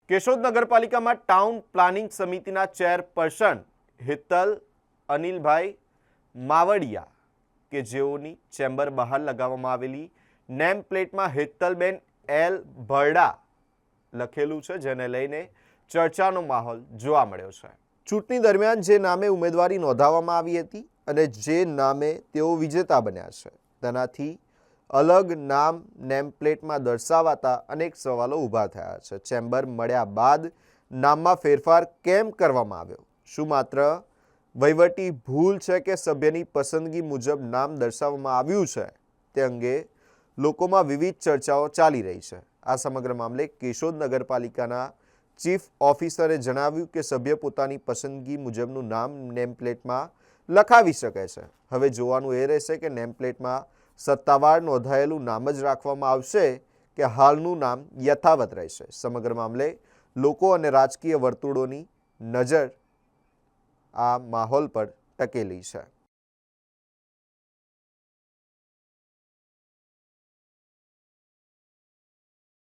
કેશોદ નગરપાલિકામાં town planning સમિતિના chairperson Hital અનિલભાઈ માવડિયા કે જેઓની ચેમ્બર બહાર લગાવવામાં આવેલી નેમ પ્લેટમાં હિતલબેન એલ ભરડા લખેલું છે, જેને લઈને ચર્ચાનો માહોલ જોવા મળ્યો છે. ચૂંટણી દરમિયાન જે નામે ઉમેદવારી નોંધાવવામાં આવી હતી અને જે નામે તેઓ વિજેતા બન્યા છે, તેનાથી અલગ નામ નેમ પ્લેટમાં દર્શાવાતા અનેક સવાલો ઊભા થયા છે. ચેમ્બર મળ્યા બાદ નામમાં ફેરફાર કેમ કરવામાં આવ્યો? શું માત્ર વહીવટી ભૂલ છે કે સભ્યની પસંદગી મુજબ નામ દર્શાવવામાં આવ્યું છે? તે અંગે લોકોમાં વિવિધ ચર્ચાઓ ચાલી રહી છે. આ સમગ્ર મામલે કેશોદ નગરપાલિકાના ચીફ ઓફિસરે જણાવ્યું કે સભ્ય પોતાની પસંદગી મુજબનું નામ નેમ પ્લેટમાં લખાવી શકે છે. હવે જોવાનું એ રહેશે કે નેમ પ્લેટમાં સત્તાવાર નોંધાયેલું નામ જ રાખવામાં આવશે કે હાલનું નામ યથાવત રહેશે. સમગ્ર મામલે લોકો અને રાજકીય વર્તુળોની નજર આ માહોલ પર ટકેલી છે.